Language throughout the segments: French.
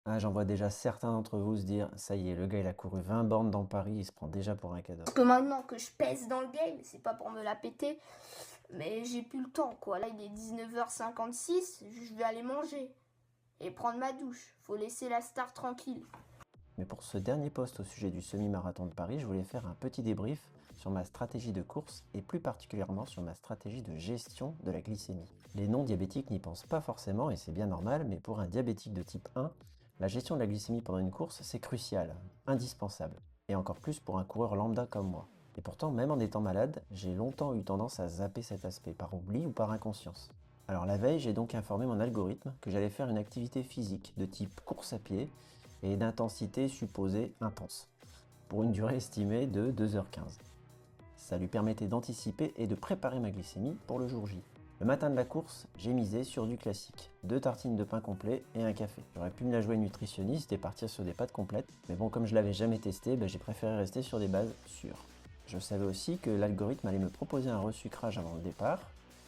Ah, j'en vois déjà certains d'entre vous se dire, ça y est, le gars il a couru 20 bornes dans Paris, il se prend déjà pour un cadeau. Parce que maintenant que je pèse dans le game, c'est pas pour me la péter, mais j'ai plus le temps quoi. Là il est 19h56, je vais aller manger et prendre ma douche. Faut laisser la star tranquille. Mais pour ce dernier post au sujet du semi-marathon de Paris, je voulais faire un petit débrief sur ma stratégie de course et plus particulièrement sur ma stratégie de gestion de la glycémie. Les non-diabétiques n'y pensent pas forcément et c'est bien normal, mais pour un diabétique de type 1, la gestion de la glycémie pendant une course, c'est crucial, indispensable, et encore plus pour un coureur lambda comme moi. Et pourtant, même en étant malade, j'ai longtemps eu tendance à zapper cet aspect, par oubli ou par inconscience. Alors la veille, j'ai donc informé mon algorithme que j'allais faire une activité physique de type course à pied et d'intensité supposée intense, pour une durée estimée de 2h15. Ça lui permettait d'anticiper et de préparer ma glycémie pour le jour J. Le matin de la course, j'ai misé sur du classique, 2 tartines de pain complet et un café. J'aurais pu me la jouer nutritionniste et partir sur des pâtes complètes, mais bon, comme je l'avais jamais testé, j'ai préféré rester sur des bases sûres. Je savais aussi que l'algorithme allait me proposer un resucrage avant le départ,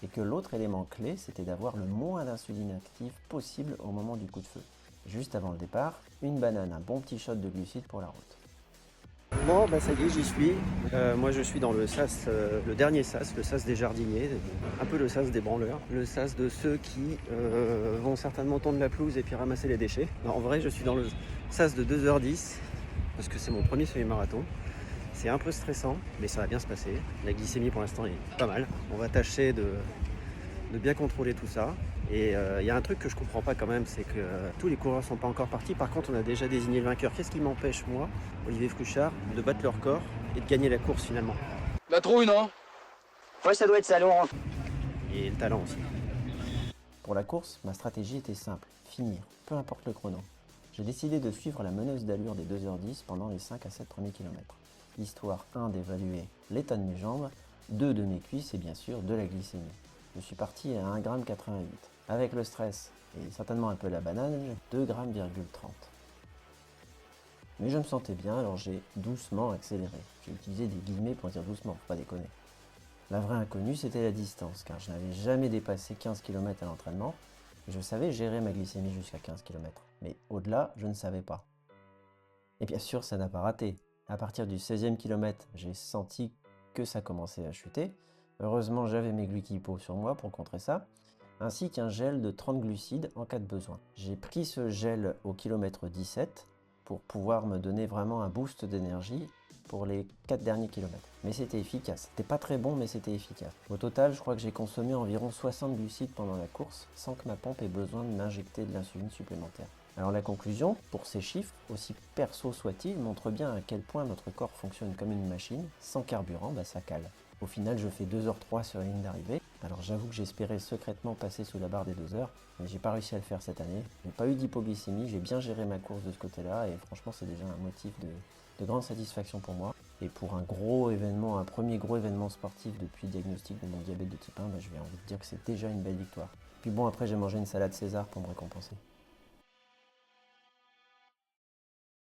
et que l'autre élément clé, c'était d'avoir le moins d'insuline active possible au moment du coup de feu. Juste avant le départ, une banane, un bon petit shot de glucides pour la route. Bon, bah ça y est, j'y suis. Moi, je suis dans le sas, le dernier sas, le sas des jardiniers, un peu le sas des branleurs, le sas de ceux qui vont certainement tondre la pelouse et puis ramasser les déchets. Non, en vrai, je suis dans le sas de 2h10 parce que c'est mon premier semi-marathon. C'est un peu stressant, mais ça va bien se passer. La glycémie pour l'instant est pas mal. On va tâcher de bien contrôler tout ça. Et il y a un truc que je comprends pas quand même, c'est que tous les coureurs sont pas encore partis. Par contre, on a déjà désigné le vainqueur. Qu'est-ce qui m'empêche, moi, Olivier Frouchard, de battre le record et de gagner la course finalement? La trouille, non? Ouais, ça doit être ça, Laurent. Et le talent aussi. Pour la course, ma stratégie était simple, finir, peu importe le chrono. J'ai décidé de suivre la meneuse d'allure des 2h10 pendant les 5 à 7 premiers kilomètres. Histoire 1 d'évaluer l'état de mes jambes, 2 de mes cuisses et bien sûr de la glycémie. Je suis parti à 1,88 g. Avec le stress et certainement un peu la banane, 2,30 g. Mais je me sentais bien, alors j'ai doucement accéléré. J'ai utilisé des guillemets pour dire doucement, faut pas déconner. La vraie inconnue, c'était la distance, car je n'avais jamais dépassé 15 km à l'entraînement, et je savais gérer ma glycémie jusqu'à 15 km. Mais au-delà, je ne savais pas. Et bien sûr, ça n'a pas raté. À partir du 16e kilomètre, j'ai senti que ça commençait à chuter. Heureusement, j'avais mes glucipos sur moi pour contrer ça, ainsi qu'un gel de 30 glucides en cas de besoin. J'ai pris ce gel au kilomètre 17 pour pouvoir me donner vraiment un boost d'énergie pour les 4 derniers kilomètres. Mais c'était efficace. C'était pas très bon, mais c'était efficace. Au total, je crois que j'ai consommé environ 60 glucides pendant la course, sans que ma pompe ait besoin de m'injecter de l'insuline supplémentaire. Alors la conclusion, pour ces chiffres, aussi perso soient-ils, montre bien à quel point notre corps fonctionne comme une machine. Sans carburant, ça cale. Au final, je fais 2h03 sur la ligne d'arrivée. Alors j'avoue que j'espérais secrètement passer sous la barre des 2 heures, mais j'ai pas réussi à le faire cette année. J'ai pas eu d'hypoglycémie, j'ai bien géré ma course de ce côté-là, et franchement c'est déjà un motif de grande satisfaction pour moi. Et pour un gros événement, un premier gros événement sportif depuis le diagnostic de mon diabète de type 1, j'ai envie de dire que c'est déjà une belle victoire. Puis bon, après j'ai mangé une salade César pour me récompenser.